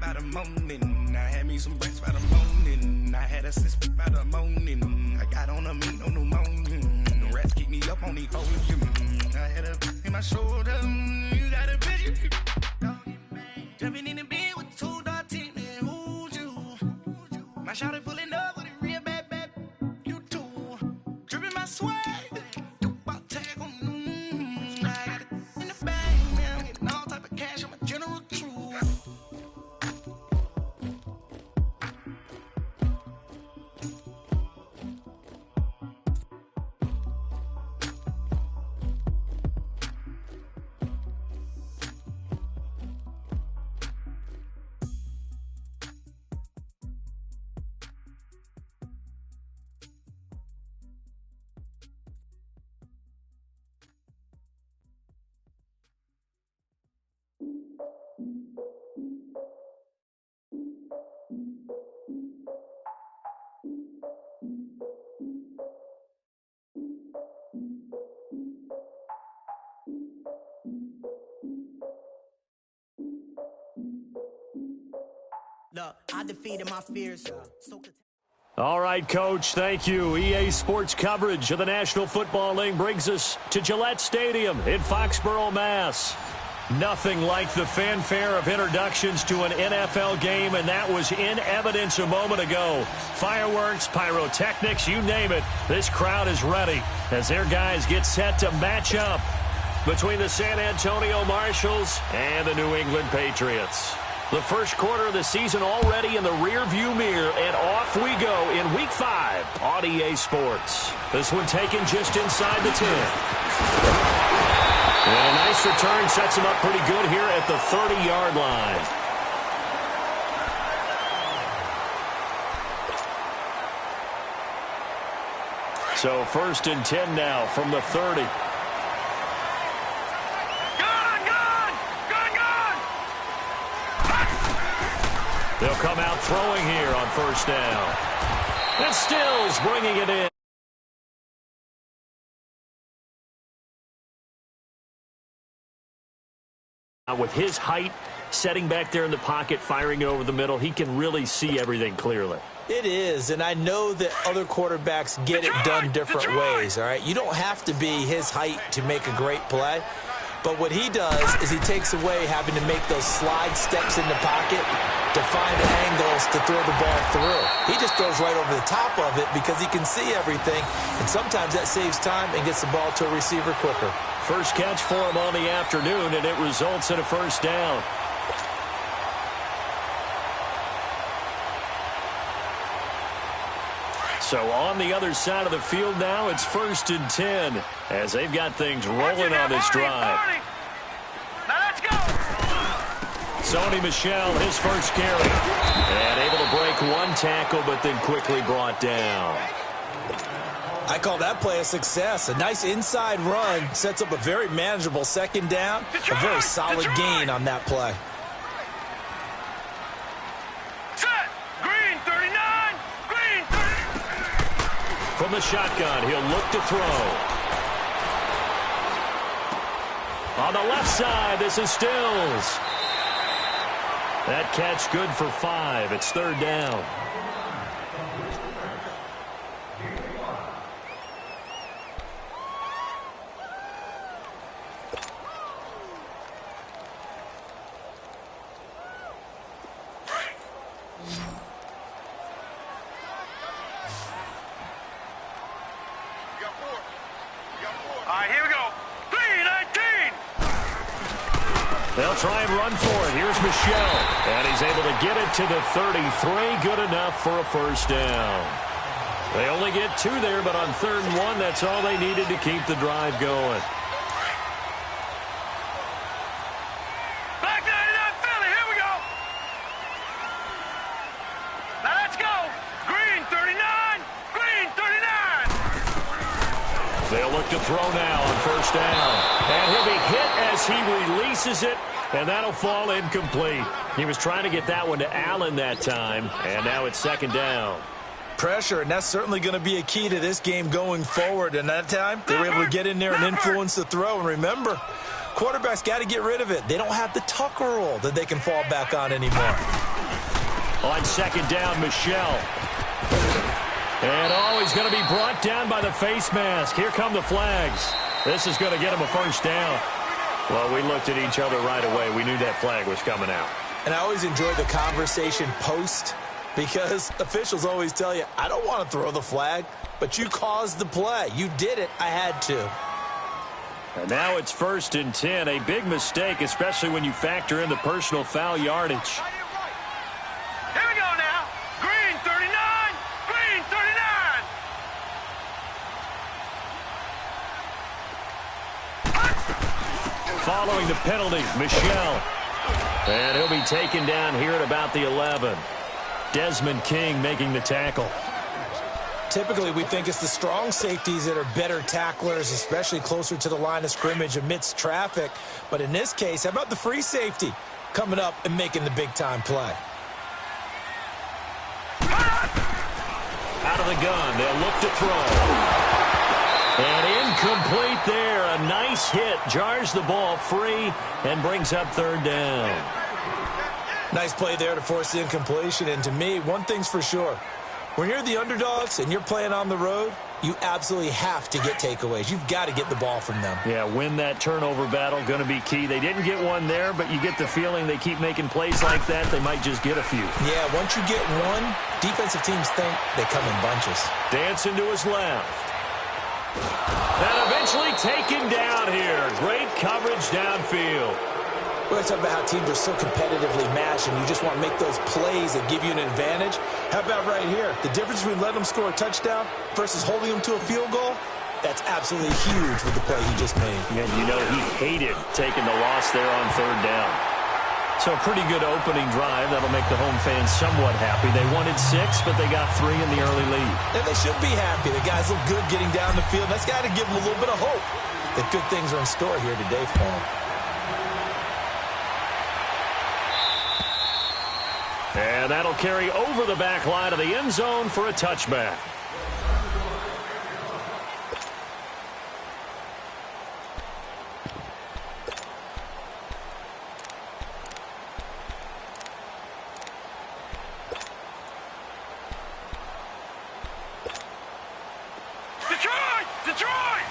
by the morning. I had me some breakfast by the morning. I had a six by the morning. I got on a meat on the morning. The rats keep me up on these hoes. I had a in my shoulder. You got a bitch. Jumping in the bed with 2 dark teeth. Who's you? My shawty pulling up with a real bad. You too. Dripping my swag. Look, I defeated my fears. All right, Coach, thank you. EA Sports coverage of the National Football League brings us to Gillette Stadium in Foxborough, Mass. Nothing like the fanfare of introductions to an NFL game, and that was in evidence a moment ago. Fireworks, pyrotechnics, you name it. This crowd is ready as their guys get set to match up between the San Antonio Marshals and the New England Patriots. The first quarter of the season already in the rear-view mirror, and off we go in Week 5 on EA Sports. This one taken just inside the 10. And a nice return sets him up pretty good here at the 30-yard line. So 1st and 10 now from the 30. They'll come out throwing here on 1st down. And Stills bringing it in. With his height, setting back there in the pocket, firing it over the middle, he can really see everything clearly. It is, and I know that other quarterbacks get it done different ways, all right? You don't have to be his height to make a great play. But what he does is he takes away having to make those slide steps in the pocket to find angles to throw the ball through. He just throws right over the top of it because he can see everything, and sometimes that saves time and gets the ball to a receiver quicker. First catch for him on the afternoon, and it results in a 1st down. So on the other side of the field now, it's 1st and 10 as they've got things rolling on this drive. Now let's go. Sony Michel, his first carry. And able to break one tackle, but then quickly brought down. I call that play a success. A nice inside run sets up a very manageable 2nd down. A very solid gain on that play. From the shotgun, he'll look to throw. On the left side, this is Stills. That catch good for 5. It's 3rd down. They'll try and run for it. Here's Michel. And he's able to get it to the 33. Good enough for a 1st down. They only get 2 there, but on 3rd and 1, that's all they needed to keep the drive going. Back there in that Philly. Here we go. Now let's go. Green 39. Green 39. They'll look to throw now on 1st down. And he'll be hit as he releases it. And that'll fall incomplete. He was trying to get that one to Allen that time. And now it's 2nd down. Pressure, and that's certainly going to be a key to this game going forward. And that time, they were able to get in there and influence the throw. And remember, Quarterbacks got to get rid of it. They don't have the Tucker rule that they can fall back on anymore. On second down, Michelle. And he's going to be brought down by the face mask. Here come the flags. This is going to get him a first down. Well, we looked at each other right away. We knew that flag was coming out. And I always enjoy the conversation post because officials always tell you, I don't want to throw the flag, but you caused the play. You did it. I had to. And now it's 1st and 10. A big mistake, especially when you factor in the personal foul yardage. Here we go now. Green 39. Green 39. Following the penalty, Michelle. And he'll be taken down here at about the 11. Desmond King making the tackle. Typically, we think it's the strong safeties that are better tacklers, especially closer to the line of scrimmage amidst traffic. But in this case, how about the free safety coming up and making the big-time play? Out of the gun, they'll look to throw. And incomplete there. A nice hit. Jars the ball free and brings up 3rd down. Nice play there to force the incompletion. And to me, one thing's for sure. When you're the underdogs and you're playing on the road, you absolutely have to get takeaways. You've got to get the ball from them. Yeah, win that turnover battle, going to be key. They didn't get one there, but you get the feeling they keep making plays like that, they might just get a few. Yeah, once you get one, defensive teams think they come in bunches. Dancing to his left. And eventually taken down here. Great coverage downfield. We're talking about how teams are so competitively matched and you just want to make those plays that give you an advantage. How about right here? The difference between letting them score a touchdown versus holding them to a field goal, that's absolutely huge with the play he just made. And you know he hated taking the loss there on 3rd down. So a pretty good opening drive. That'll make the home fans somewhat happy. They wanted 6, but they got 3 in the early lead. And they should be happy. The guys look good getting down the field. That's got to give them a little bit of hope that good things are in store here today for them. And that'll carry over the back line of the end zone for a touchback. Detroit!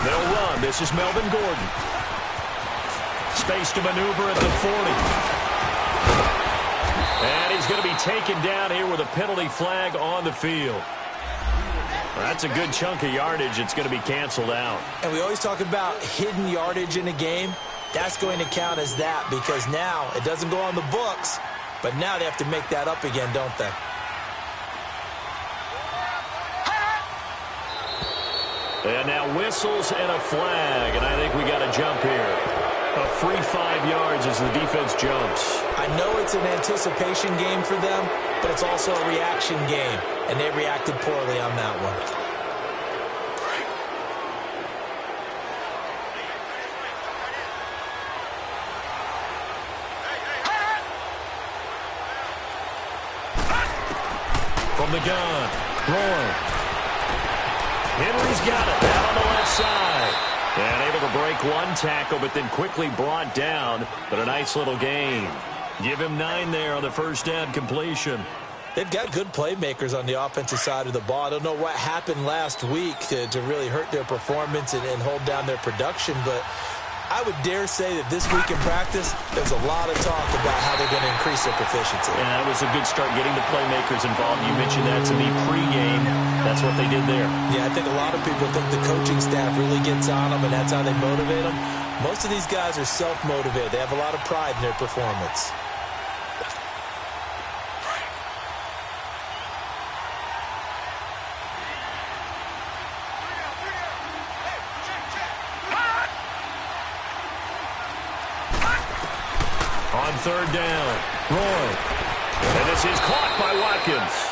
They'll run. This is Melvin Gordon. Space to maneuver at the 40. And he's going to be taken down here with a penalty flag on the field. That's a good chunk of yardage. It's going to be canceled out. And we always talk about hidden yardage in a game. That's going to count as that because now it doesn't go on the books, but now they have to make that up again, don't they? And now whistles and a flag, and I think we got a jump here. A free 5 yards as the defense jumps. I know it's an anticipation game for them, but it's also a reaction game, and they reacted poorly on that one. From the gun, Roy. Henry's got it out on the left side. And able to break one tackle, but then quickly brought down. But a nice little gain. Give him 9 there on the first down completion. They've got good playmakers on the offensive side of the ball. I don't know what happened last week to really hurt their performance and hold down their production, but I would dare say that this week in practice, there's a lot of talk about how they're going to increase their proficiency. And that was a good start getting the playmakers involved. You mentioned that to me pregame. That's what they did there. Yeah, I think a lot of people think the coaching staff really gets on them, and that's how they motivate them. Most of these guys are self-motivated. They have a lot of pride in their performance. On third down, Roy. And this is caught by Watkins.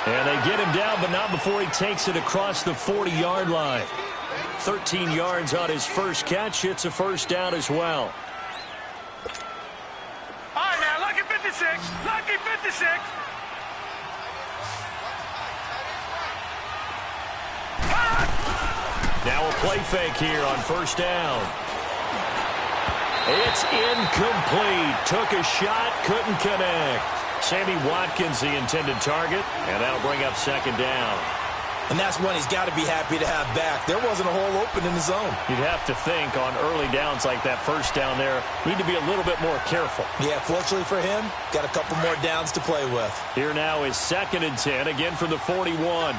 And they get him down, but not before he takes it across the 40-yard line. 13 yards on his first catch. It's a first down as well. All right, now, lucky 56. Lucky 56. Now a play fake here on first down. It's incomplete. Took a shot, couldn't connect. Sammy Watkins, the intended target, and that'll bring up second down. And that's one he's got to be happy to have back. There wasn't a hole open in the zone. You'd have to think on early downs like that first down there, need to be a little bit more careful. Yeah, fortunately for him, got a couple more downs to play with. Here now is 2nd and 10, again from the 41.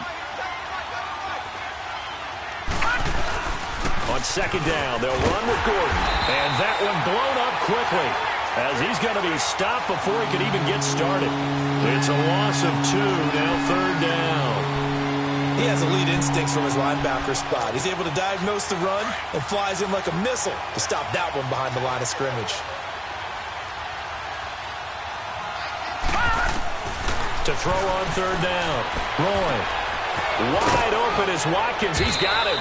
On second down, they'll run with Gordon. And that one blown up quickly as he's going to be stopped before he can even get started. It's a loss of 2, now 3rd down. He has elite instincts from his linebacker spot. He's able to diagnose the run and flies in like a missile to stop that one behind the line of scrimmage. To throw on 3rd down. Roy. Wide open is Watkins. He's got him.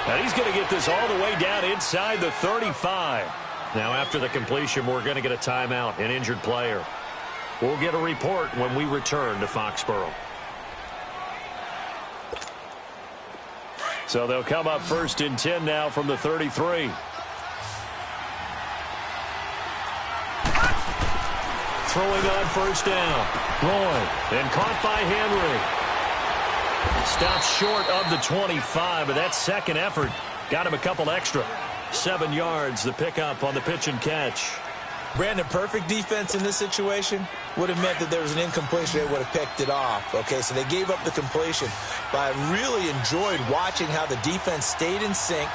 And he's going to get this all the way down inside the 35. Now, after the completion, we're going to get a timeout, an injured player. We'll get a report when we return to Foxborough. So they'll come up 1st and 10 now from the 33. Throwing on 1st down. Roy. And caught by Henry. Stops short of the 25, but that second effort got him a couple extra. 7 yards, the pickup on the pitch and catch. Brandon, perfect defense in this situation would have meant that there was an incompletion. They would have picked it off. Okay, so they gave up the completion. But I really enjoyed watching how the defense stayed in sync,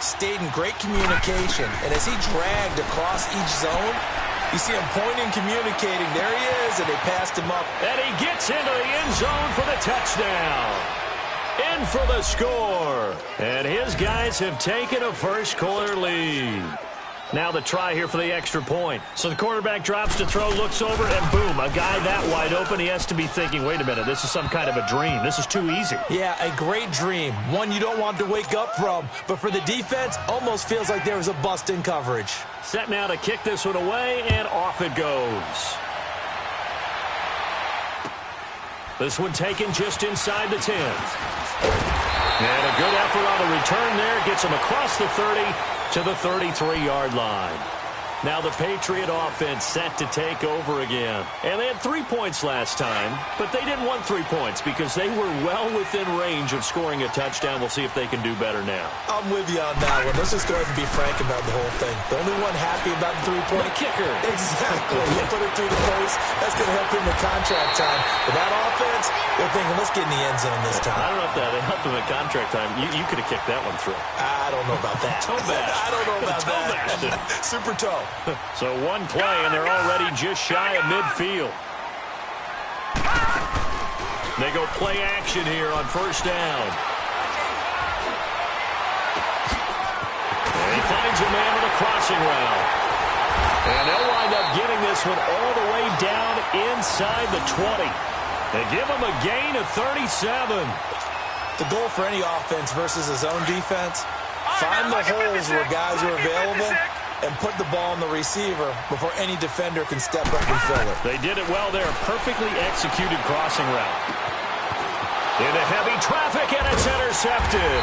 stayed in great communication. And as he dragged across each zone, you see him pointing, communicating. There he is, and they passed him up. And he gets into the end zone for the touchdown. In for the score. And his guys have taken a first-quarter lead. Now the try here for the extra point. So the quarterback drops to throw, looks over, and boom, a guy that wide open, he has to be thinking, wait a minute, this is some kind of a dream. This is too easy. Yeah, a great dream. One you don't want to wake up from. But for the defense, almost feels like there was a bust in coverage. Set now to kick this one away, and off it goes. This one taken just inside the 10. And a good effort on the return there. Gets him across the 30 to the 33-yard line. Now the Patriot offense set to take over again. And they had 3 points last time, but they didn't want 3 points because they were well within range of scoring a touchdown. We'll see if they can do better now. I'm with you on that one. Let's just go ahead and be frank about the whole thing. The only one happy about the 3-point kicker. Exactly. You put it through the post. That's going to help him in contract time. But that offense, they're thinking, let's get in the end zone this time. I don't know if that helped him at contract time. You could have kicked that one through. I don't know about that. Toe bash. I don't know about that. Super toe. So one play, and they're already just shy of midfield. They go play action here on first down. And he finds a man with a crossing route. And they'll wind up getting this one all the way down inside the 20. They give him a gain of 37. The goal for any offense versus a zone defense, find the holes where guys are available and put the ball on the receiver before any defender can step up and fill it. They did it well there. Perfectly executed crossing route. Into heavy traffic, and it's intercepted.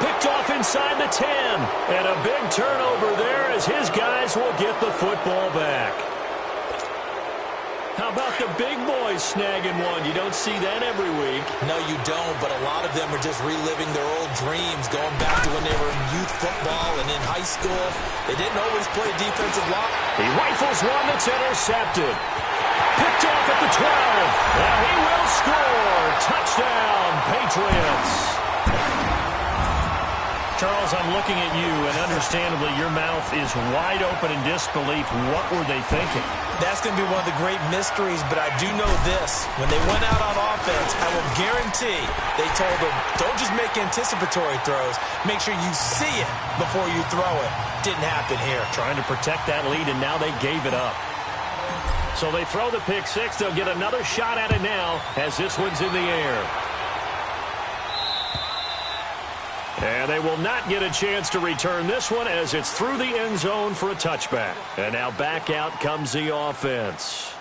Picked off inside the 10. And a big turnover there as his guys will get the football back. How about the big boys snagging one? You don't see that every week. No, you don't, but a lot of them are just reliving their old dreams, going back to when they were in youth football and in high school. They didn't always play defensive line. He rifles one that's intercepted. Picked off at the 12. And he will score. Touchdown, Patriots. Charles, I'm looking at you, and understandably, your mouth is wide open in disbelief. What were they thinking? That's going to be one of the great mysteries, but I do know this. When they went out on offense, I will guarantee they told them, don't just make anticipatory throws. Make sure you see it before you throw it. Didn't happen here. Trying to protect that lead, and now they gave it up. So they throw the pick six. They'll get another shot at it now as this one's in the air. And they will not get a chance to return this one as it's through the end zone for a touchback. And now back out comes the offense.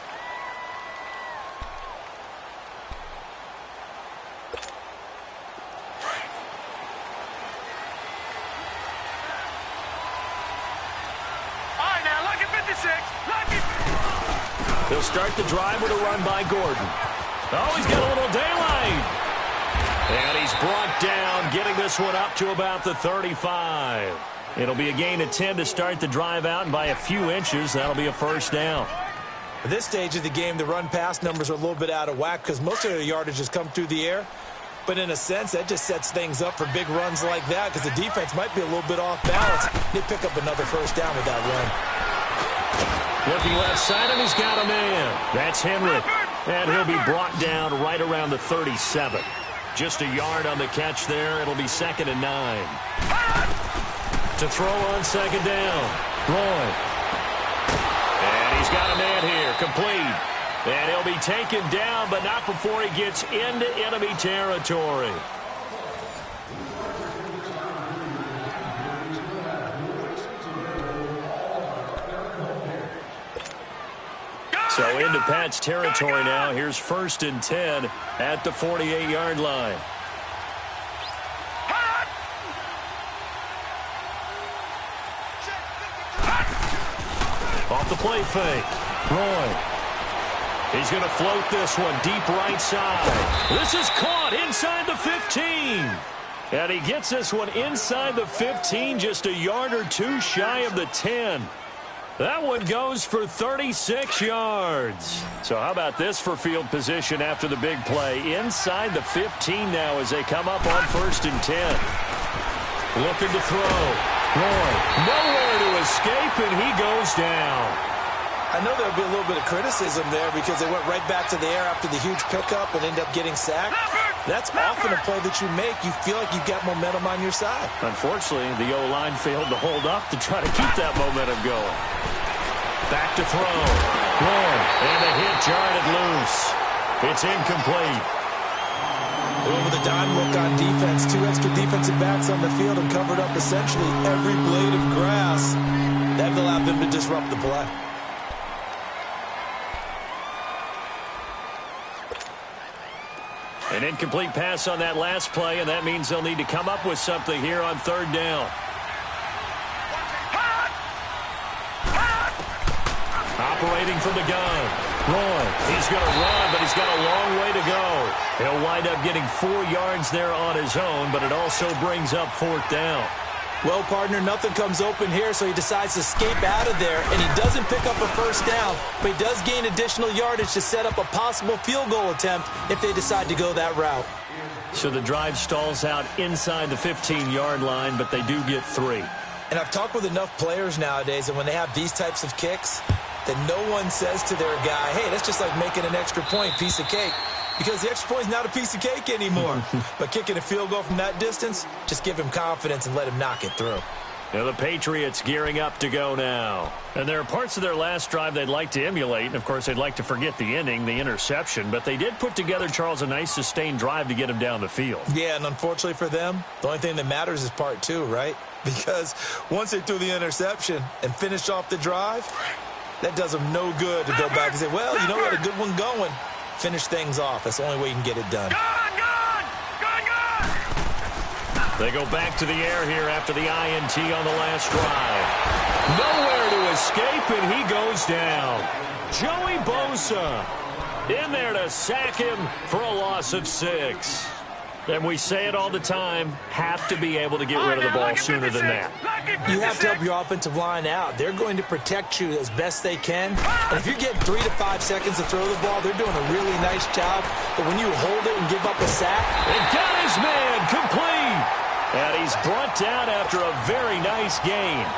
Lucky. He'll start the drive with a run by Gordon. Oh, he's got a little daylight. And he's brought down, getting this one up to about the 35. It'll be a gain of 10 to start the drive out, and by a few inches, that'll be a first down. At this stage of the game, the run-pass numbers are a little bit out of whack because most of the yardage has come through the air. But in a sense, that just sets things up for big runs like that because the defense might be a little bit off balance. They pick up another first down with that run. Looking left side, and he's got a man. That's Henry. And he'll be brought down right around the 37. Just a yard on the catch there. It'll be 2nd and 9. To throw on 2nd down. Roy. And he's got a man here. Complete. And he'll be taken down, but not before he gets into enemy territory. So into Pat's territory now. Here's 1st and 10 at the 48-yard line. Off the play fake. Roy. He's going to float this one deep right side. This is caught inside the 15. And he gets this one inside the 15, just a yard or two shy of the 10. That one goes for 36 yards. So how about this for field position after the big play? Inside the 15 now as they come up on 1st and 10. Looking to throw. Roy, nowhere to escape, and he goes down. I know there'll be a little bit of criticism there because they went right back to the air after the huge pickup and ended up getting sacked. That's often a play that you make. You feel like you've got momentum on your side. Unfortunately, the O-line failed to hold up to try to keep that momentum going. Back to throw. Roy, and a hit jarred loose. It's incomplete. With a dime look on defense, 2 extra defensive backs on the field and covered up essentially every blade of grass. That allowed them to disrupt the play. An incomplete pass on that last play, and that means they'll need to come up with something here on 3rd down. Operating from the gun. Roy, he's going to run, but he's got a long way to go. He'll wind up getting 4 yards there on his own, but it also brings up 4th down. Well, partner, nothing comes open here, so he decides to escape out of there, and he doesn't pick up a first down, but he does gain additional yardage to set up a possible field goal attempt if they decide to go that route. So the drive stalls out inside the 15-yard line, but they do get 3. And I've talked with enough players nowadays, and when they have these types of kicks, that no one says to their guy, hey, that's just like making an extra point, piece of cake. Because the extra point is not a piece of cake anymore. But kicking a field goal from that distance, just give him confidence and let him knock it through. Now the Patriots gearing up to go now. And there are parts of their last drive they'd like to emulate. And, of course, they'd like to forget the ending, the interception. But they did put together, Charles, a nice sustained drive to get him down the field. Yeah, and unfortunately for them, the only thing that matters is part 2, right? Because once they threw the interception and finished off the drive, that does them no good to go back and say, well, you know, we had a good one going. Finish things off. That's the only way you can get it done. They go back to the air here after the INT on the last drive. Nowhere to escape, and he goes down. Joey Bosa in there to sack him for a loss of 6. And we say it all the time, have to be able to get rid of the ball sooner than that. You have to help your offensive line out. They're going to protect you as best they can. And if you're getting 3 to 5 seconds to throw the ball, they're doing a really nice job. But when you hold it and give up a sack. It got his man complete. And he's brought down after a very nice gain.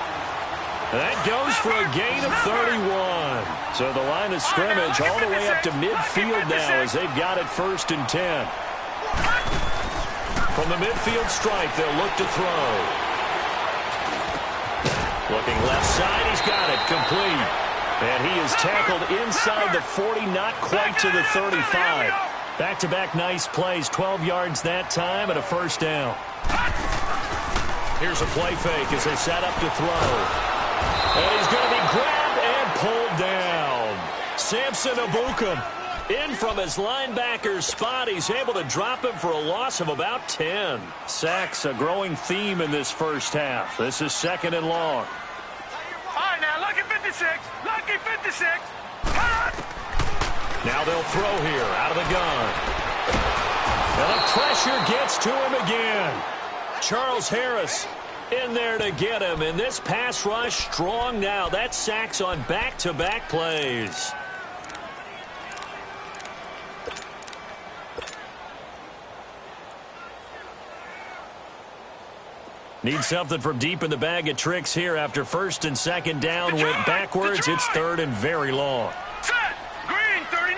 That goes for a gain of 31. So the line of scrimmage all the way up to midfield now as they've got it 1st and 10. From the midfield stripe, they'll look to throw. Looking left side, he's got it complete. And he is tackled inside the 40, not quite to the 35. Back-to-back nice plays, 12 yards that time and a first down. Here's a play fake as they set up to throw. And he's going to be grabbed and pulled down. Samson Ebukam in from his linebacker spot. He's able to drop him for a loss of about 10. Sacks, a growing theme in this first half. This is 2nd and long. All right, now, look at 56. Look Rookie 56. Cut! Now they'll throw here out of the gun. And the pressure gets to him again. Charles Harris in there to get him. And this pass rush strong now. That's sacks on back-to-back plays. Need something from deep in the bag of tricks here after first and second down went backwards. It's third and very long. Set. Green 39.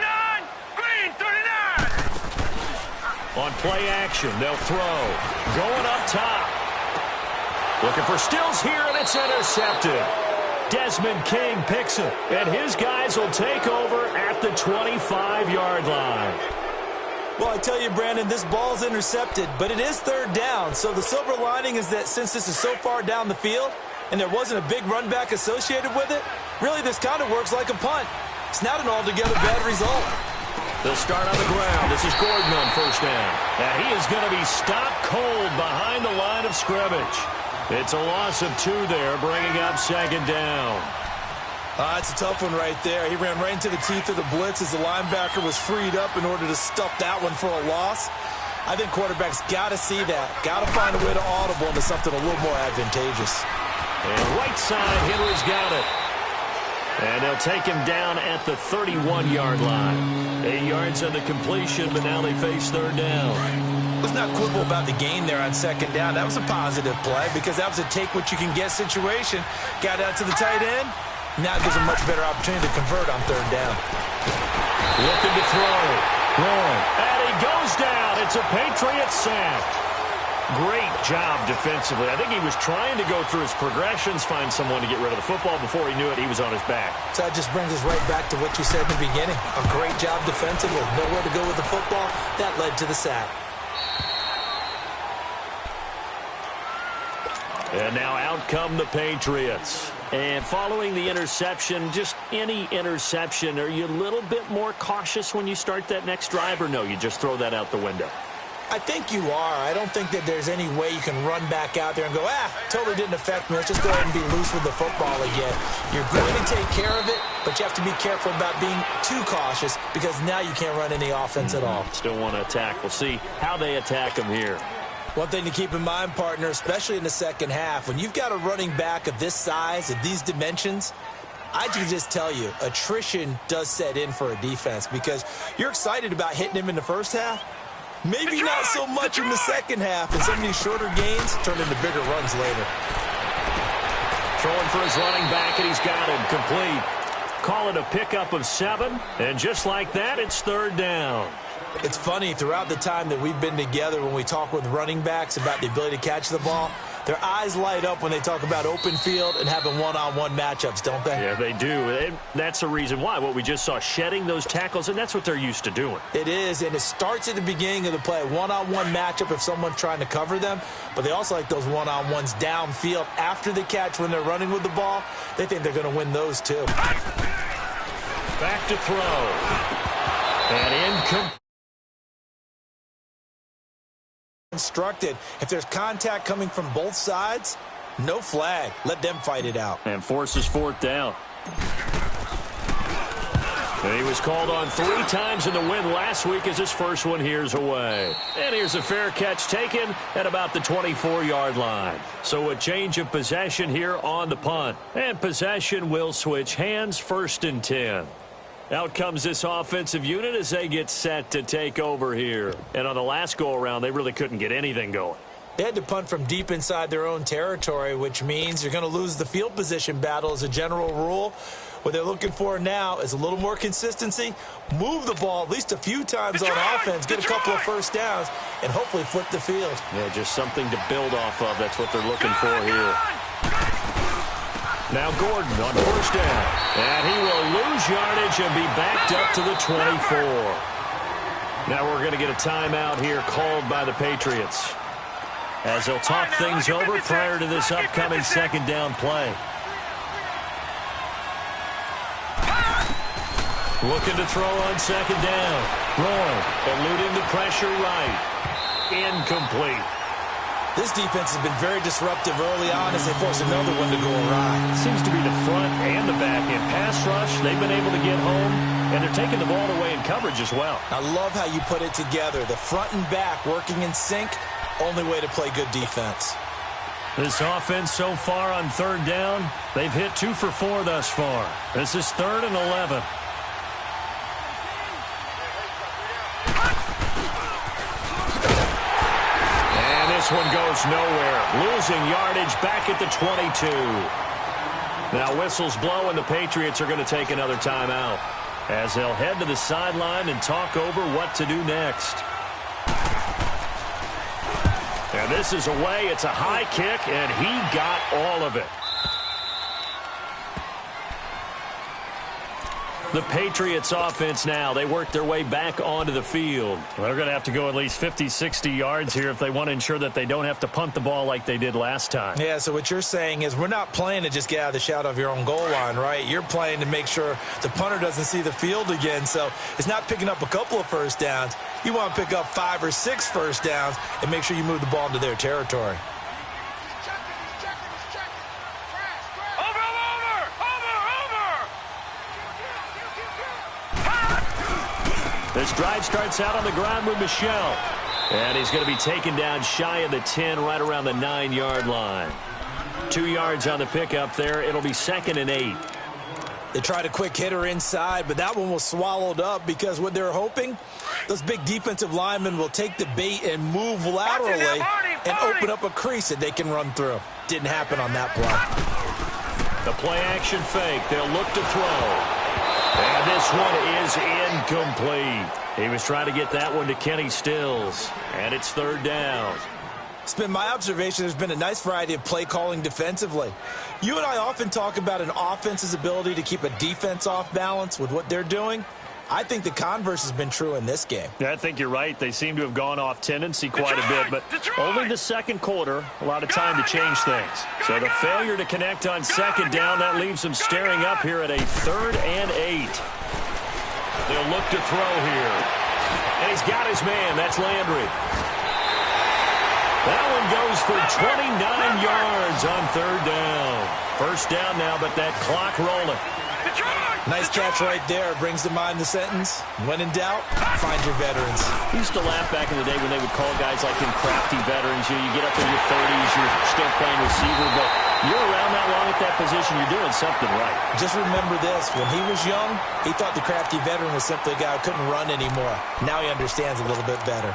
Green 39. On play action, they'll throw. Going up top. Looking for Stills here, and it's intercepted. Desmond King picks it, and his guys will take over at the 25-yard line. Well, I tell you, Brandon, this ball's intercepted, but it is third down. So the silver lining is that since this is so far down the field and there wasn't a big run back associated with it, really this kind of works like a punt. It's not an altogether bad result. They'll start on the ground. This is Gordon on first down. And he is going to be stopped cold behind the line of scrimmage. It's a loss of 2 there, bringing up second down. It's a tough one right there. He ran right into the teeth of the blitz as the linebacker was freed up in order to stuff that one for a loss. I think quarterbacks got to see that. Got to find a way to audible into something a little more advantageous. And right side, Henry's got it. And they'll take him down at the 31-yard line. 8 yards on the completion, but now they face third down. Let's not quibble about the gain there on second down. That was a positive play because that was a take-what-you-can-get situation. Got out to the tight end. Now it gives a much better opportunity to convert on third down. Looking to throw. And he goes down. It's a Patriots sack. Great job defensively. I think he was trying to go through his progressions, find someone to get rid of the football. Before he knew it, he was on his back. So that just brings us right back to what you said in the beginning. A great job defensively. Nowhere to go with the football. That led to the sack. And now out come the Patriots. And following the interception, just any interception, are you a little bit more cautious when you start that next drive, or no, you just throw that out the window? I think you are. I don't think that there's any way you can run back out there and go, totally didn't affect me. Let's just go ahead and be loose with the football again. You're going to take care of it, but you have to be careful about being too cautious because now you can't run any offense at all. Still want to attack. We'll see how they attack them here. One thing to keep in mind, partner, especially in the second half, when you've got a running back of this size, of these dimensions, I can just tell you, attrition does set in for a defense because you're excited about hitting him in the first half. Maybe not so much in the second half, and some of these shorter gains turn into bigger runs later. Throwing for his running back, and he's got him complete. Call it a pickup of 7, and just like that, it's third down. It's funny, throughout the time that we've been together, when we talk with running backs about the ability to catch the ball, their eyes light up when they talk about open field and having one-on-one matchups, don't they? Yeah, they do. And that's the reason why. What we just saw, shedding those tackles, and that's what they're used to doing. It is, and it starts at the beginning of the play, one-on-one matchup if someone's trying to cover them, but they also like those one-on-ones downfield after the catch when they're running with the ball. They think they're going to win those, too. Back to throw. And incomplete. Instructed, if there's contact coming from both sides, no flag. Let them fight it out. And forces fourth down. And he was called on 3 times in the win last week as his first one here's away. And here's a fair catch taken at about the 24-yard line. So a change of possession here on the punt. And possession will switch hands, 1st and 10. Out comes this offensive unit as they get set to take over here. And on the last go-around, they really couldn't get anything going. They had to punt from deep inside their own territory, which means you're going to lose the field position battle as a general rule. What they're looking for now is a little more consistency, move the ball at least a few times on offense, get a couple of first downs, and hopefully flip the field. Yeah, just something to build off of. That's what they're looking for here. Now Gordon on first down. And he will lose yardage and be backed up to the 24. Now we're going to get a timeout here called by the Patriots, as they'll talk things over prior to this upcoming second down play. Looking to throw on second down. Eluding the pressure right. Incomplete. This defense has been very disruptive early on as they force another one to go awry. Seems to be the front and the back end. Pass rush, they've been able to get home, and they're taking the ball away in coverage as well. I love how you put it together. The front and back working in sync, only way to play good defense. This offense so far on third down, they've hit 2 for 4 thus far. This is 3rd and 11. This one goes nowhere. Losing yardage back at the 22. Now whistles blow and the Patriots are going to take another timeout as they'll head to the sideline and talk over what to do next. And this is away. It's a high kick, and he got all of it. The Patriots offense now, they work their way back onto the field. They're going to have to go at least 50, 60 yards here if they want to ensure that they don't have to punt the ball like they did last time. Yeah, so what you're saying is we're not playing to just get out of the shadow of your own goal line, right? You're playing to make sure the punter doesn't see the field again. So it's not picking up a couple of first downs. You want to pick up 5 or 6 first downs and make sure you move the ball into their territory. This drive starts out on the ground with Michel. And he's going to be taken down shy of the 10, right around the 9-yard line. 2 yards on the pickup there. It'll be 2nd and 8. They tried a quick hitter inside, but that one was swallowed up because what they're hoping, those big defensive linemen will take the bait and move laterally and open up a crease that they can run through. Didn't happen on that play. The play-action fake. They'll look to throw. And this one is incomplete. He was trying to get that one to Kenny Stills. And it's 3rd down. It's been my observation there's been a nice variety of play calling defensively. You and I often talk about an offense's ability to keep a defense off balance with what they're doing. I think the converse has been true in this game. Yeah, I think you're right. They seem to have gone off tendency quite a bit, but only the second quarter, a lot of time to change things. So the failure to connect on 2nd down, that leaves them staring up here at a 3rd and 8. They'll look to throw here. And he's got his man. That's Landry. That one goes for 29 yards on 3rd down. First down now, but that clock rolling. Nice catch right there. Brings to mind the sentence, when in doubt, find your veterans. We used to laugh back in the day when they would call guys like him crafty veterans. You get up in your 30s, you're still playing receiver, but you're around that long at that position, you're doing something right. Just remember this. When he was young, he thought the crafty veteran was simply a guy who couldn't run anymore. Now he understands a little bit better.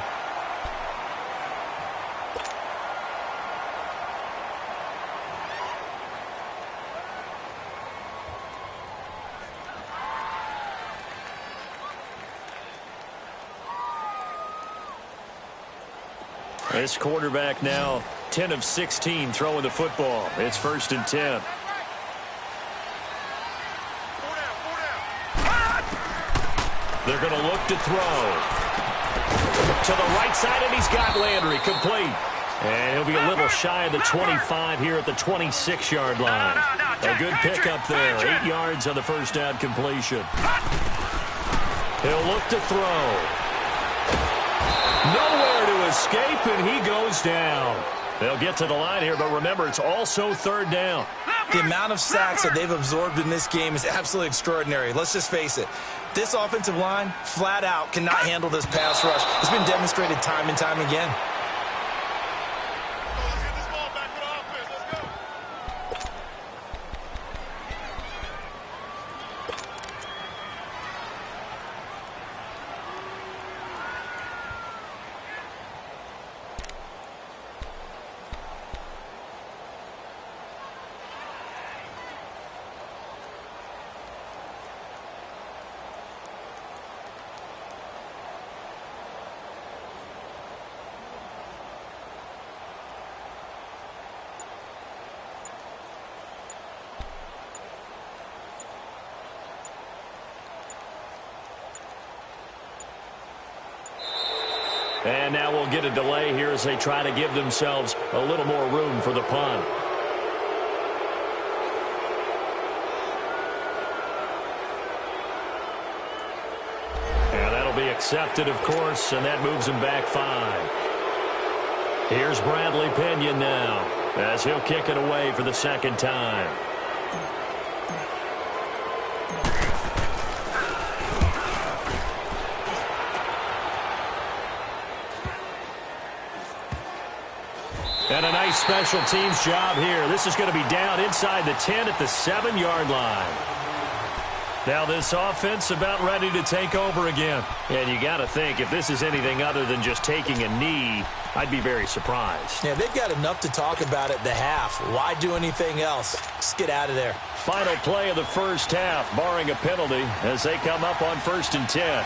This quarterback now 10 of 16 throwing the football. It's 1st and 10. They're going to look to throw. To the right side, and he's got Landry complete. And he'll be a little shy of the 25 here at the 26-yard line. A good pickup there. 8 yards on the first down completion. He'll look to throw. Nowhere to escape, and he goes down. They'll get to the line here, but remember, it's also 3rd down. The amount of sacks that they've absorbed in this game is absolutely extraordinary. Let's just face it. This offensive line, flat out, cannot handle this pass rush. It's been demonstrated time and time again. And now we'll get a delay here as they try to give themselves a little more room for the punt. And that'll be accepted, of course, and that moves them back 5. Here's Bradley Pinion now, as he'll kick it away for the second time. And a nice special teams job here. This is going to be down inside the 10 at the 7-yard line. Now this offense about ready to take over again. And you got to think, if this is anything other than just taking a knee, I'd be very surprised. Yeah, they've got enough to talk about at the half. Why do anything else? Just get out of there. Final play of the first half, barring a penalty, as they come up on 1st and 10.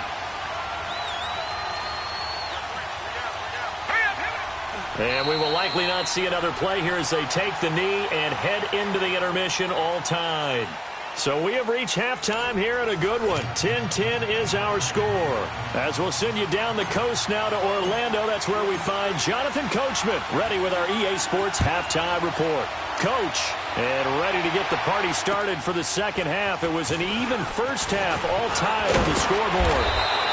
And we will likely not see another play here as they take the knee and head into the intermission all tied. So we have reached halftime here in a good one. 10-10 is our score. As we'll send you down the coast now to Orlando, that's where we find Jonathan Coachman ready with our EA Sports halftime report. Coach, and ready to get the party started for the second half. It was an even first half, all tied on the scoreboard.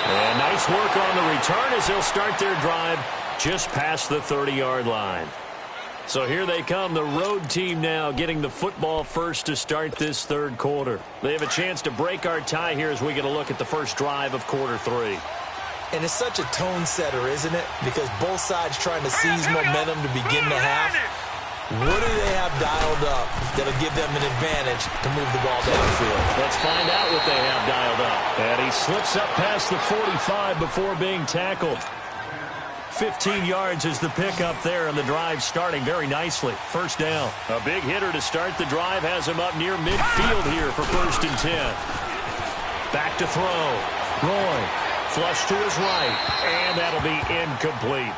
And nice work on the return as they'll start their drive just past the 30-yard line. So here they come, the road team now getting the football first to start this third quarter. They have a chance to break our tie here as we get a look at the first drive of quarter 3. And it's such a tone setter, isn't it? Because both sides trying to seize momentum to begin the half. What do they have dialed up that'll give them an advantage to move the ball downfield? Let's find out what they have dialed up. And he slips up past the 45 before being tackled. 15 yards is the pickup there, and the drive starting very nicely. First down. A big hitter to start the drive has him up near midfield here for 1st and 10. Back to throw. Roy, flush to his right, and that'll be incomplete.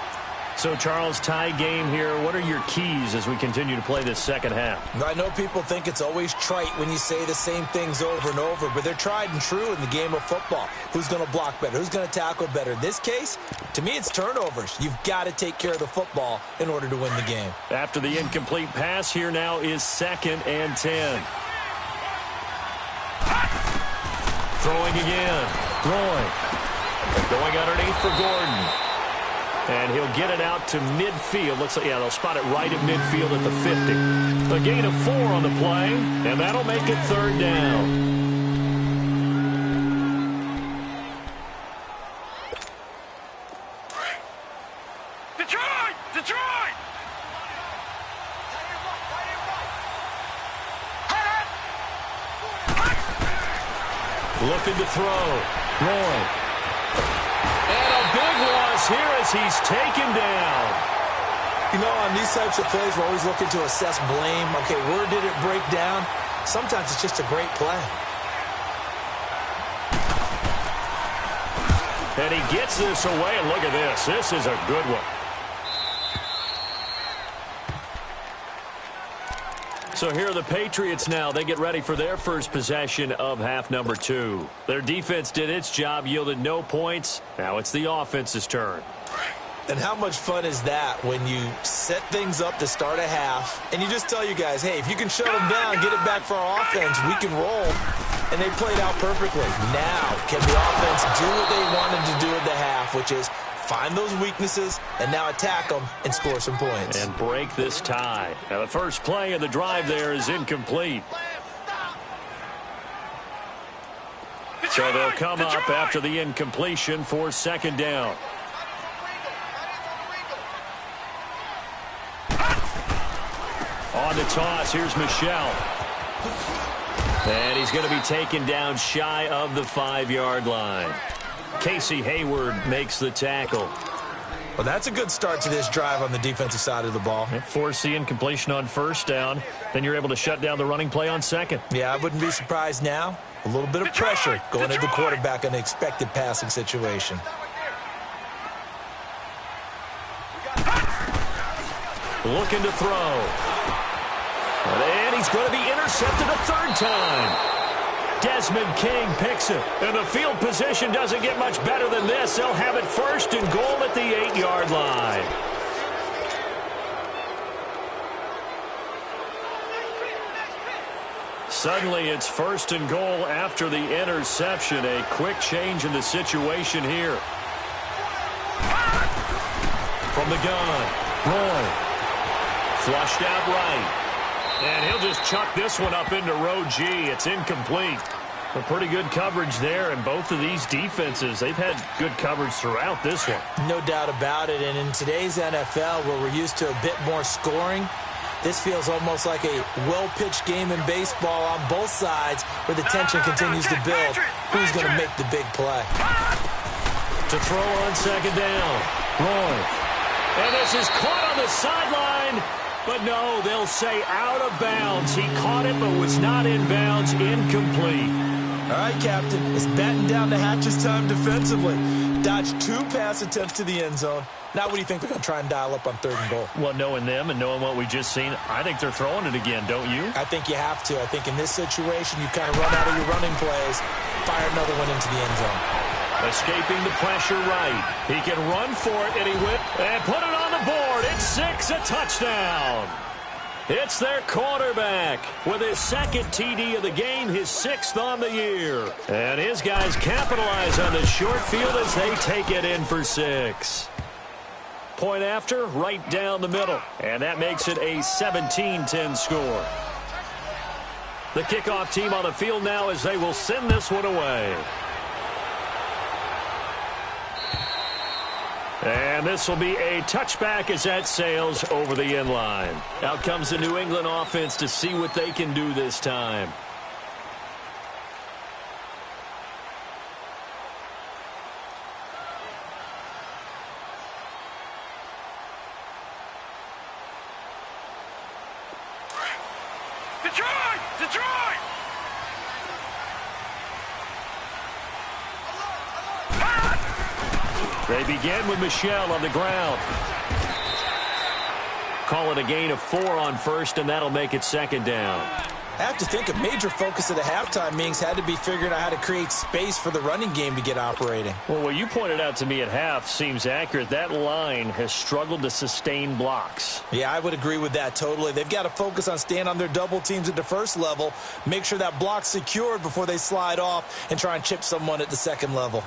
So, Charles, tie game here. What are your keys as we continue to play this second half? I know people think it's always trite when you say the same things over and over, but they're tried and true in the game of football. Who's going to block better? Who's going to tackle better? In this case, to me, it's turnovers. You've got to take care of the football in order to win the game. After the incomplete pass, here now is 2nd and 10. Throwing again. Roy. Going underneath for Gordon. And he'll get it out to midfield. Looks like, yeah, they'll spot it right at midfield at the 50. A gain of 4 on the play, and that'll make it 3rd down. Detroit! Detroit! Looking to throw. Roy. And a big loss here as he's taken down. You know, on these types of plays, we're always looking to assess blame. Okay, where did it break down? Sometimes it's just a great play. And he gets this away, and look at this. This is a good one. So here are the Patriots now. They get ready for their first possession of half number 2. Their defense did its job, yielded no points. Now it's the offense's turn. And how much fun is that when you set things up to start a half, and you just tell you guys, hey, if you can shut them down, get it back for our offense, we can roll. And they played out perfectly. Now, can the offense do what they wanted to do at the half, which is find those weaknesses and now attack them and score some points. And break this tie. Now the first play of the drive there is incomplete. So they'll come up after the incompletion for 2nd down. On the toss, here's Michelle. And he's going to be taken down shy of the 5-yard line. Casey Hayward makes the tackle. Well, that's a good start to this drive on the defensive side of the ball. Force the incompletion on 1st down. Then you're able to shut down the running play on 2nd. Yeah, I wouldn't be surprised now. A little bit of pressure going at the quarterback in an expected passing situation. Looking to throw. And he's going to be intercepted a 3rd time. Desmond King picks it. And the field position doesn't get much better than this. They'll have it 1st and goal at the 8-yard line. Suddenly it's 1st and goal after the interception. A quick change in the situation here. From the gun, Roy. Flushed out right. And he'll just chuck this one up into row G. It's incomplete. But pretty good coverage there, and both of these defenses, they've had good coverage throughout this one. No doubt about it, and in today's NFL, where we're used to a bit more scoring, this feels almost like a well-pitched game in baseball on both sides where the tension continues to build. Who's going to make the big play? To throw on second down. Roy. And this is caught on the sideline. But no, they'll say out of bounds. He caught it but was not in bounds. Incomplete. All right, Captain. It's batten down the hatches time defensively. Dodged 2 pass attempts to the end zone. Now what do you think they're going to try and dial up on 3rd and goal? Well, knowing them and knowing what we just seen, I think they're throwing it again, don't you? I think you have to. I think in this situation, you kind of run out of your running plays, fire another one into the end zone. Escaping the pressure right. He can run for it, and he whipped and put it on the board. It's 6, a touchdown. It's their quarterback with his 2nd TD of the game, his 6th on the year. And his guys capitalize on the short field as they take it in for 6. Point after, right down the middle. And that makes it a 17-10 score. The kickoff team on the field now as they will send this one away. And this will be a touchback as that sails over the end line. Out comes the New England offense to see what they can do this time. Detroit! Detroit! They begin with Michel on the ground. Call it a gain of 4 on 1st, and that'll make it 2nd down. I have to think a major focus of the halftime meetings had to be figuring out how to create space for the running game to get operating. Well, what you pointed out to me at half seems accurate. That line has struggled to sustain blocks. Yeah, I would agree with that totally. They've got to focus on staying on their double teams at the 1st level, make sure that block's secured before they slide off and try and chip someone at the 2nd level.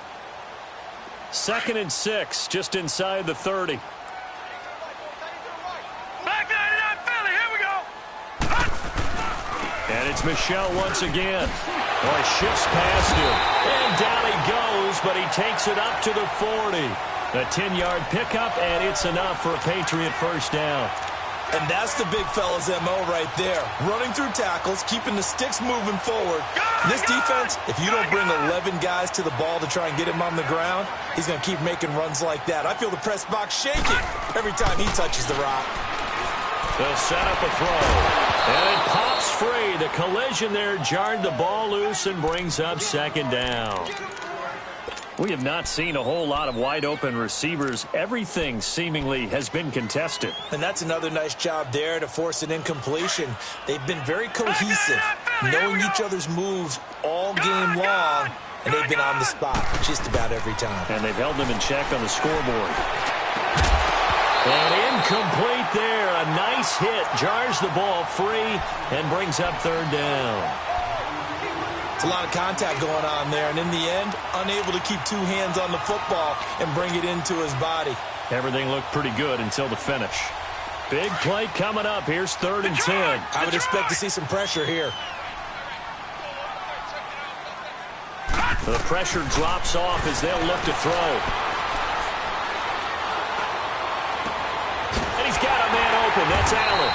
2nd and 6, just inside the 30. Back 99 Philly, here we go. And it's Michel once again. Boy, shifts past him. And down he goes, but he takes it up to the 40. A 10-yard pickup, and it's enough for a Patriot 1st down. And that's the big fella's MO right there. Running through tackles, keeping the sticks moving forward. This defense, if you don't bring 11 guys to the ball to try and get him on the ground, he's going to keep making runs like that. I feel the press box shaking every time he touches the rock. They'll set up a throw. And it pops free. The collision there jarred the ball loose and brings up 2nd down. We have not seen a whole lot of wide-open receivers. Everything seemingly has been contested. And that's another nice job there to force an incompletion. They've been very cohesive, knowing each other's moves all game long, and they've been on the spot just about every time. And they've held them in check on the scoreboard. And incomplete there. A nice hit. Jars the ball free and brings up 3rd down. It's a lot of contact going on there, and in the end, unable to keep 2 hands on the football and bring it into his body. Everything looked pretty good until the finish. Big play coming up. Here's 3rd and 10. I would expect to see some pressure here. The pressure drops off as they'll look to throw. And he's got a man open. That's Allen.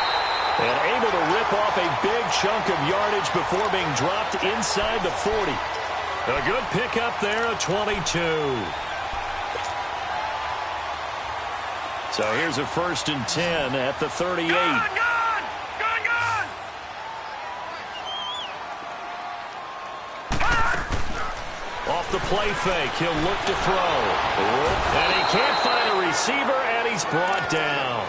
And able to rip off a big chunk of yardage before being dropped inside the 40. A good pickup there, a 22. So here's a 1st and 10 at the 38. Gun! Off the play fake, he'll look to throw. And he can't find a receiver, and he's brought down.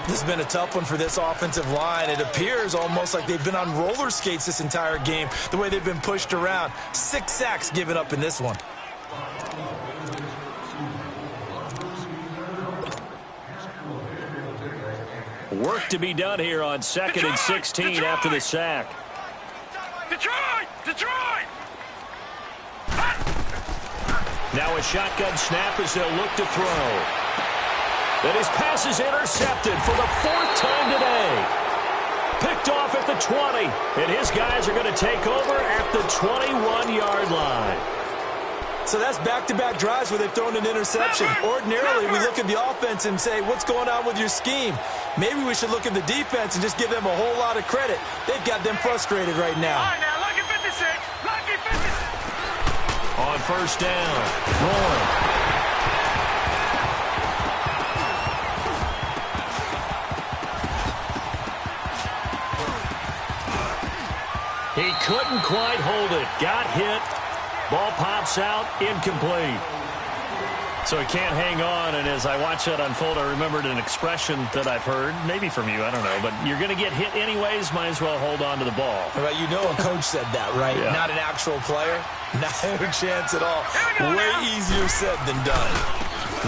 This has been a tough one for this offensive line. It appears almost like they've been on roller skates this entire game, the way they've been pushed around. 6 sacks given up in this one. Work to be done here on 2nd and 16 after the sack. Detroit! Detroit! Now a shotgun snap as they'll look to throw. And his pass is intercepted for the 4th time today. Picked off at the 20. And his guys are going to take over at the 21-yard line. So that's back-to-back drives where they've thrown an interception. Ordinarily, we look at the offense and say, what's going on with your scheme? Maybe we should look at the defense and just give them a whole lot of credit. They've got them frustrated right now. All right, now, lucky 56. Lucky 56. On first down, Roy. He couldn't quite hold it. Got hit. Ball pops out. Incomplete. So he can't hang on, and as I watch that unfold, I remembered an expression that I've heard, maybe from you, I don't know, but you're going to get hit anyways, might as well hold on to the ball. Right, you know a coach said that, right? Yeah. Not an actual player. No chance at all. Way easier said than done.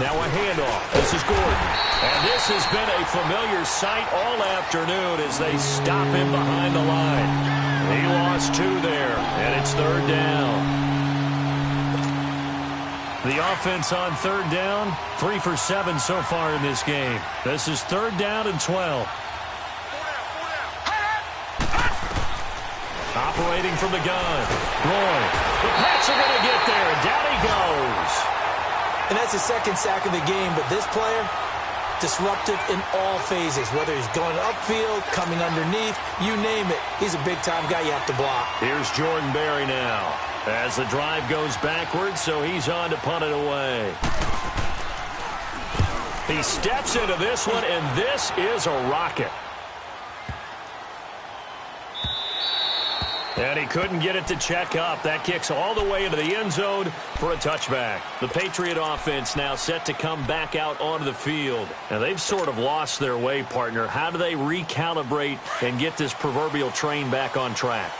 Now a handoff. This is Gordon. And this has been a familiar sight all afternoon as they stop him behind the line. He lost 2 there, and it's 3rd down. The offense on 3rd down, 3 for 7 so far in this game. This is 3rd down and 12. Operating from the gun. Roy. The Pats are going to get there, and down he goes. And that's his 2nd sack of the game, but this player, disruptive in all phases, whether he's going upfield, coming underneath, you name it. He's a big-time guy you have to block. Here's Jordan Berry now. As the drive goes backwards, so he's on to punt it away. He steps into this one, and this is a rocket. And he couldn't get it to check up. That kicks all the way into the end zone for a touchback. The Patriot offense now set to come back out onto the field. Now, they've sort of lost their way, partner. How do they recalibrate and get this proverbial train back on track?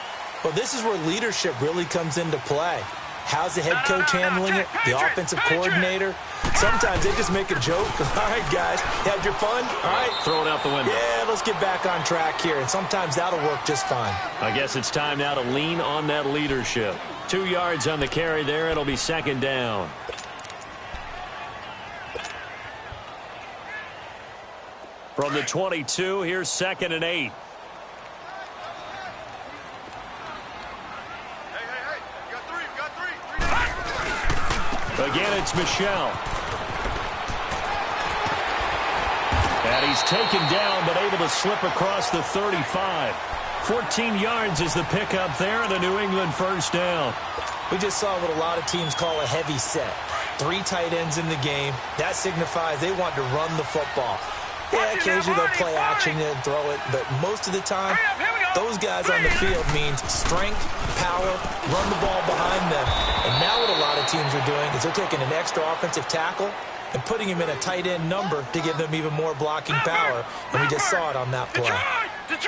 Well, this is where leadership really comes into play. How's the head coach handling it? The offensive coordinator? Sometimes they just make a joke. All right, guys, had your fun? All right. Throw it out the window. Yeah, let's get back on track here. And sometimes that'll work just fine. I guess it's time now to lean on that leadership. 2 yards on the carry there. It'll be 2nd down. From the 22, here's 2nd and 8. Again, it's Michelle. And he's taken down, but able to slip across the 35. 14 yards is the pickup there, and a New England 1st down. We just saw what a lot of teams call a heavy set. 3 tight ends in the game. That signifies they want to run the football. Yeah, occasionally they'll play action and throw it, but most of the time, those guys on the field means strength, power, run the ball behind them. And now what a lot of teams are doing is they're taking an extra offensive tackle and putting him in a tight end number to give them even more blocking power. And we just saw it on that play.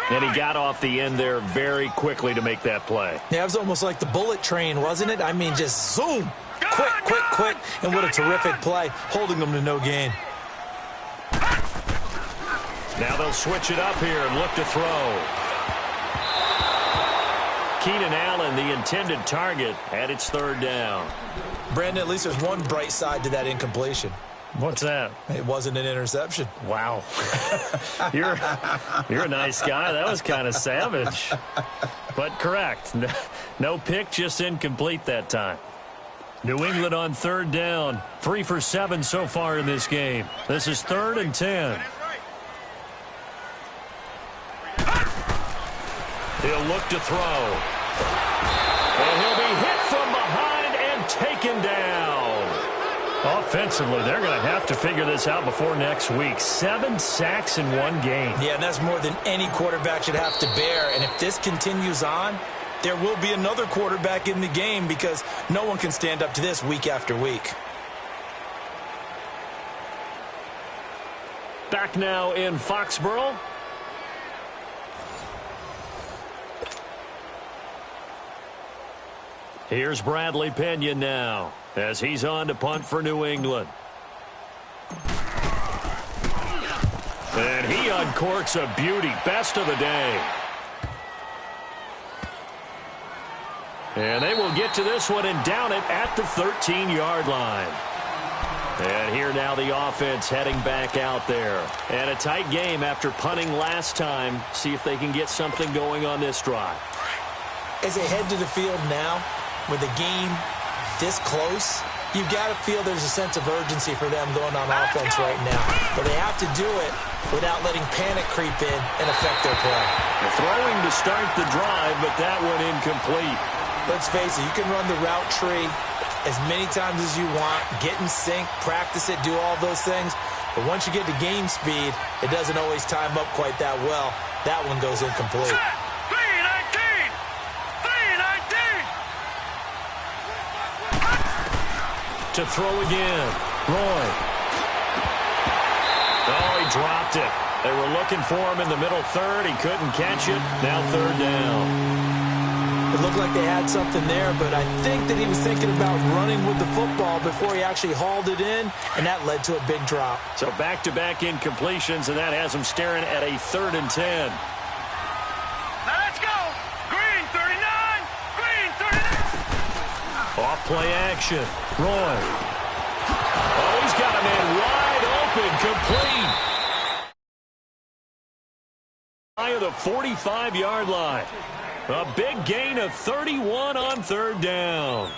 And he got off the end there very quickly to make that play. Yeah, it was almost like the bullet train, wasn't it? I mean, just zoom. Quick, quick, quick. And what a terrific play, holding them to no gain. Now they'll switch it up here and look to throw. Keenan Allen, the intended target, at its 3rd down. Brandon, at least there's one bright side to that incompletion. What's that? It wasn't an interception. Wow. You're a nice guy. That was kind of savage. But correct. No pick, just incomplete that time. New England on 3rd down. 3 for 7 so far in this game. This is 3rd and 10. He'll look to throw. And he'll be hit from behind and taken down. Offensively, they're going to have to figure this out before next week. 7 sacks in one game. Yeah, and that's more than any quarterback should have to bear. And if this continues on, there will be another quarterback in the game because no one can stand up to this week after week. Back now in Foxborough. Here's Bradley Pinion now as he's on to punt for New England. And he uncorks a beauty. Best of the day. And they will get to this one and down it at the 13-yard line. And here now the offense heading back out there. And a tight game after punting last time. See if they can get something going on this drive. As they head to the field now, with the game this close, you've got to feel there's a sense of urgency for them going on offense right now. But they have to do it without letting panic creep in and affect their play. They're throwing to start the drive, but that one incomplete. Let's face it, you can run the route tree as many times as you want, get in sync, practice it, do all those things. But once you get to game speed, it doesn't always time up quite that well. That one goes incomplete. 319! 319! To throw again. Roy. Oh, he dropped it. They were looking for him in the middle third. He couldn't catch it. Now third down. It looked like they had something there, but I think that he was thinking about running with the football before he actually hauled it in, and that led to a big drop. So back-to-back incompletions, and that has him staring at a 3rd and 10. Now let's go! Green 39! Green 39! Off play action. Roy. Oh, he's got a man wide open, complete. Of the 45-yard line. A big gain of 31 on 3rd down.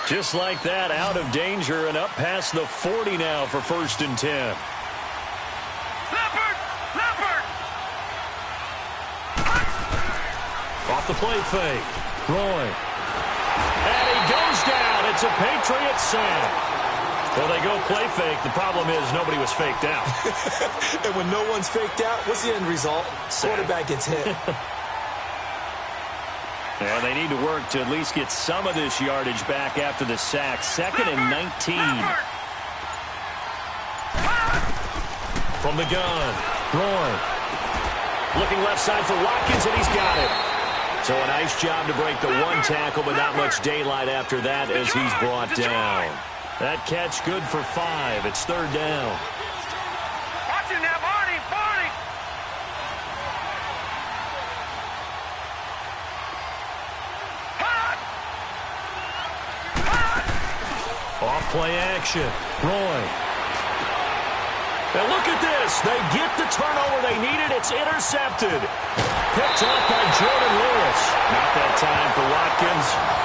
Just like that, out of danger and up past the 40 now for 1st and 10. Leopard! Leopard! Off the play fake. Roy. And he goes down. It's a Patriots sack. Well, they go play fake. The problem is nobody was faked out. And when no one's faked out, what's the end result? Quarterback gets hit. And they need to work to at least get some of this yardage back after the sack. 2nd and 19. From the gun. Roy. Looking left side for Watkins, and he's got it. So a nice job to break the one tackle, but not much daylight after that as he's brought down. That catch good for 5. It's 3rd down. Watch it now, Barney! Barney! Off play action. Roy. And look at this. They get the turnover they needed. It's intercepted. Picked off by Jordan Lewis. Not that time for Watkins.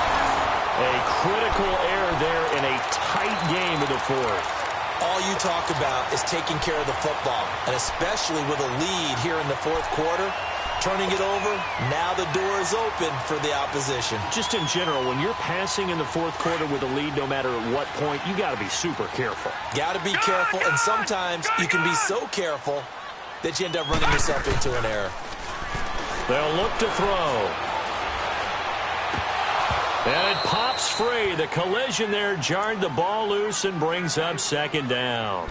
A critical error there in a tight game of the 4th. All you talk about is taking care of the football, and especially with a lead here in the 4th quarter, turning it over, now the door is open for the opposition. Just in general, when you're passing in the 4th quarter with a lead, no matter at what point, you got to be super careful. Got to be careful, and sometimes you can be so careful that you end up running yourself into an error. They'll look to throw. And it pops free. The collision there jarred the ball loose and brings up 2nd down.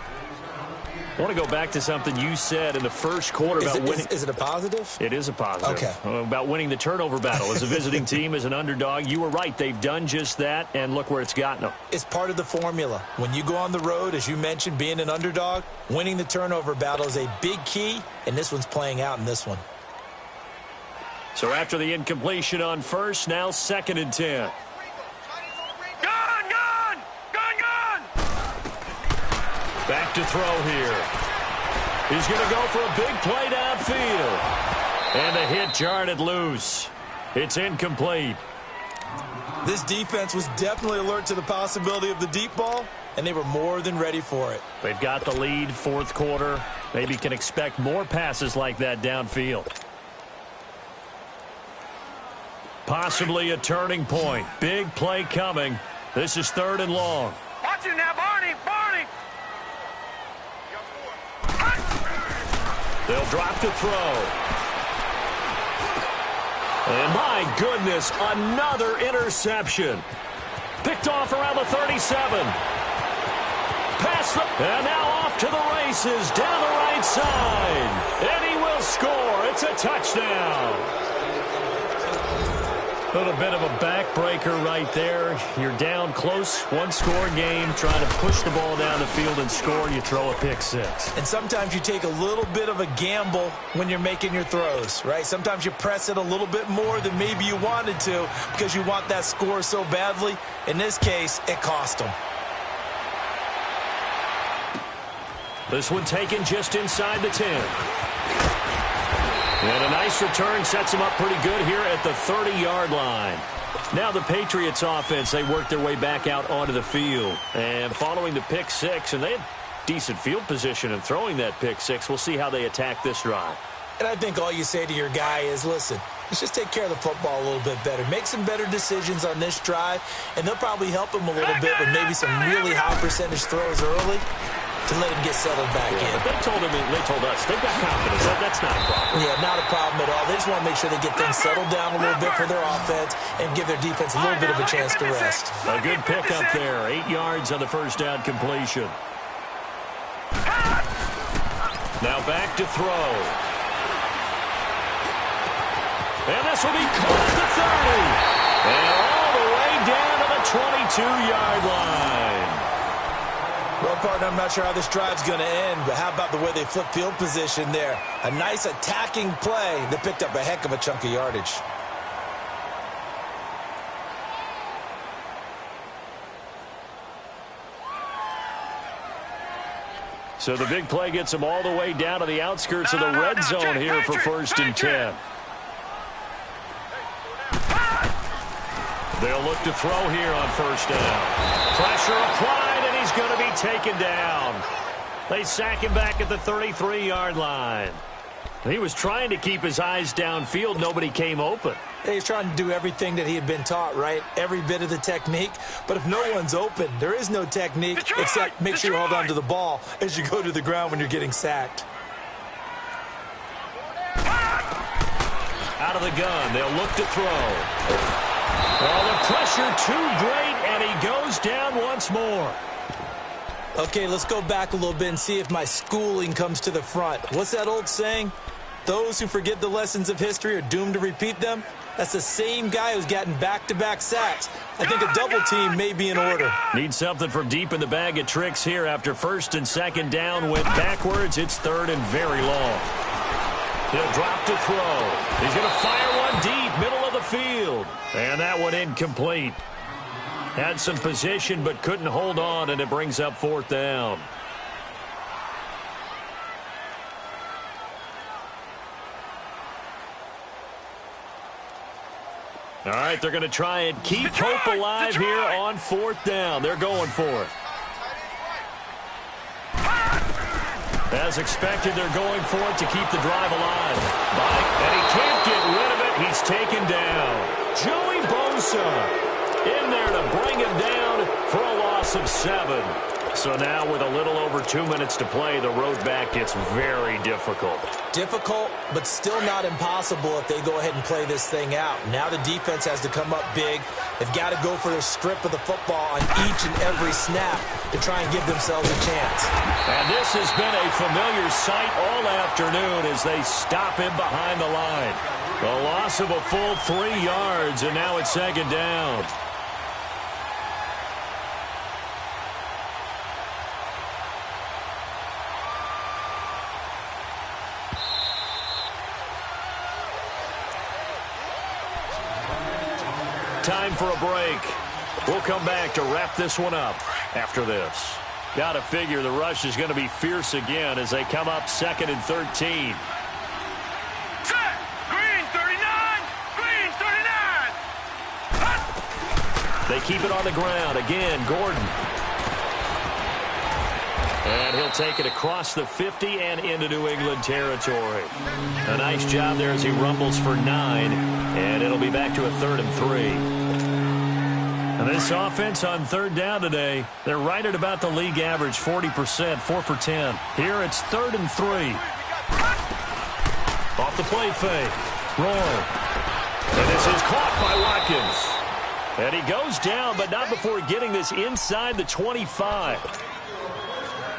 I want to go back to something you said in the first quarter about winning. Is it a positive? It is a positive. Okay. About winning the turnover battle as a visiting team, as an underdog. You were right. They've done just that, and look where it's gotten them. It's part of the formula. When you go on the road, as you mentioned, being an underdog, winning the turnover battle is a big key, and this one's playing out in this one. So after the incompletion on 1st, now 2nd and 10. Gun! Gun! Gun! Gun! Back to throw here. He's going to go for a big play downfield. And the hit jarred it loose. It's incomplete. This defense was definitely alert to the possibility of the deep ball, and they were more than ready for it. They've got the lead, 4th quarter. Maybe can expect more passes like that downfield. Possibly a turning point. Big play coming. This is 3rd and long. Watch it now, Barney! Barney! They'll drop to throw. And my goodness, another interception. Picked off around the 37. Past the... And now off to the races down the right side. And he will score. It's a touchdown. A little bit of a backbreaker right there. You're down close, one-score game, trying to push the ball down the field and score, and you throw a pick 6. And sometimes you take a little bit of a gamble when you're making your throws, right? Sometimes you press it a little bit more than maybe you wanted to because you want that score so badly. In this case, it cost them. This one taken just inside the 10. And a nice return sets them up pretty good here at the 30-yard line. Now the Patriots offense, they work their way back out onto the field. And following the pick six, and they had decent field position in throwing that pick six. We'll see how they attack this drive. And I think all you say to your guy is, listen, let's just take care of the football a little bit better. Make some better decisions on this drive, and they'll probably help him a little bit with maybe some really high percentage throws early to let him get settled back in. They told us, they've got confidence. That's not a problem. Yeah, not a problem at all. They just want to make sure they get things settled down a little bit for their offense and give their defense a little bit of a chance to rest. A good pickup there. 8 yards on the first down completion. Now back to throw. And this will be caught at the 30. And all the way down to the 22-yard line. Well, partner, I'm not sure how this drive's going to end, but how about the way they flip field position there? A nice attacking play that picked up a heck of a chunk of yardage. So the big play gets them all the way down to the outskirts of the red zone here for 1st and 10. They'll look to throw here on 1st down. Pressure applied, and he's going to be taken down. They sack him back at the 33-yard line. He was trying to keep his eyes downfield. Nobody came open. He's trying to do everything that he had been taught, right? Every bit of the technique. But if no one's open, there is no technique except make sure you hold on to the ball as you go to the ground when you're getting sacked. Out of the gun, they'll look to throw. Well, the pressure too great, and he goes down once more. Okay, let's go back a little bit and see if my schooling comes to the front. What's that old saying? Those who forget the lessons of history are doomed to repeat them. That's the same guy who's gotten back-to-back sacks. I think a double team may be in order. Need something from deep in the bag of tricks here after 1st and 2nd down. Went backwards. It's 3rd and very long. He'll drop to throw. He's going to fire one deep, middle of the field. And that one incomplete. Had some position but couldn't hold on, and it brings up 4th down. All right, they're going to try and keep hope alive here on 4th down. They're going for it. As expected, they're going for it to keep the drive alive. And he can't get rid of it. He's taken down. Joey Bosa in there to bring him down for a loss of 7. So now with a little over 2 minutes to play, the road back gets very difficult. Difficult, but still not impossible if they go ahead and play this thing out. Now the defense has to come up big. They've got to go for a strip of the football on each and every snap to try and give themselves a chance. And this has been a familiar sight all afternoon as they stop him behind the line. A loss of a full 3 yards, and now it's 2nd down. Time for a break. We'll come back to wrap this one up after this. Got to figure the rush is going to be fierce again as they come up 2nd and 13. Set! Green 39! Green 39! They keep it on the ground. Again, Gordon. And he'll take it across the 50 and into New England territory. A nice job there as he rumbles for 9. And it'll be back to a 3rd and 3. And this offense on 3rd down today, they're right at about the league average, 40%, 4 for 10. Here it's 3rd and 3. Off the play fake. Roll. And this is caught by Watkins. And he goes down, but not before getting this inside the 25.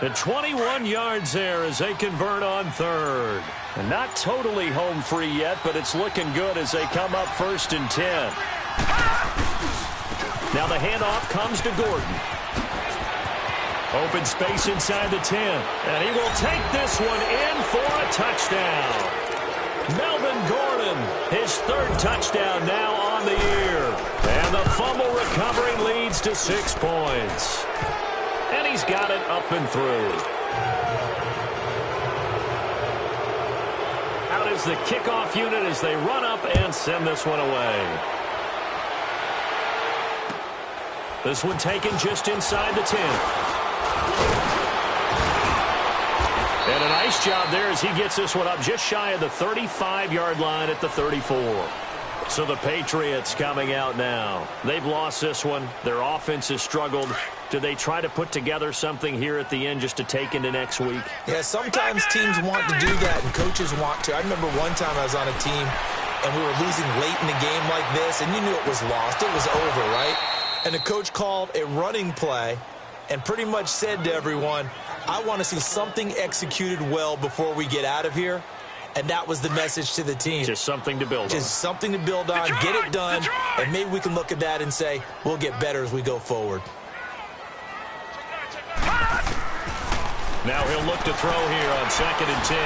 And 21 yards there as they convert on 3rd. And not totally home free yet, but it's looking good as they come up 1st and 10. Now the handoff comes to Gordon. Open space inside the 10. And he will take this one in for a touchdown. Melvin Gordon, his 3rd touchdown now on the year. And the fumble recovery leads to 6 points. And he's got it up and through. Out is the kickoff unit as they run up and send this one away. This one taken just inside the 10. And a nice job there as he gets this one up just shy of the 35-yard line at the 34. So the Patriots coming out now. They've lost this one. Their offense has struggled. Do they try to put together something here at the end just to take into next week? Yeah, sometimes teams want to do that and coaches want to. I remember one time I was on a team and we were losing late in the game like this, and you knew it was lost. It was over, right? And the coach called a running play and pretty much said to everyone, I want to see something executed well before we get out of here. And that was the message to the team. Just something to build on. Just something to build on, get it done, and maybe we can look at that and say, we'll get better as we go forward. Now he'll look to throw here on 2nd and 10.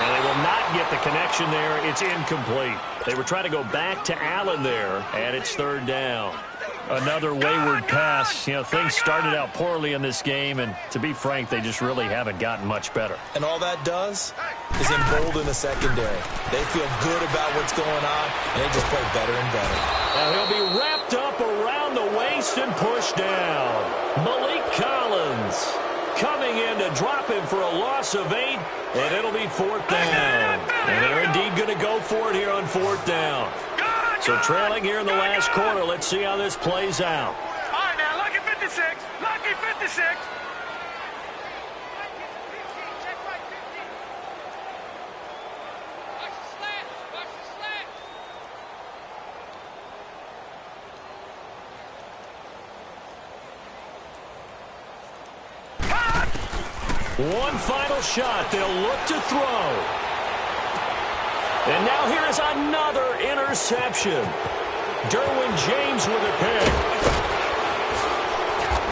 And they will not get the connection there. It's incomplete. They were trying to go back to Allen there, and it's 3rd down. Another wayward pass. You know, things started out poorly in this game, and to be frank, they just really haven't gotten much better. And all that does is embolden the secondary. They feel good about what's going on, and they just play better and better. Now he'll be wrapped up around the waist and pushed down. Malik Collins coming in to drop him for a loss of 8, and it'll be 4th down. And they're indeed going to go for it here on 4th down. So trailing here in the last quarter, let's see how this plays out. All right, now, lucky 56. Lucky 56. One final shot. They'll look to throw. And now here is another interception. Derwin James with a pick.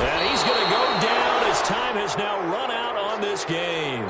And he's going to go down as time has now run out on this game.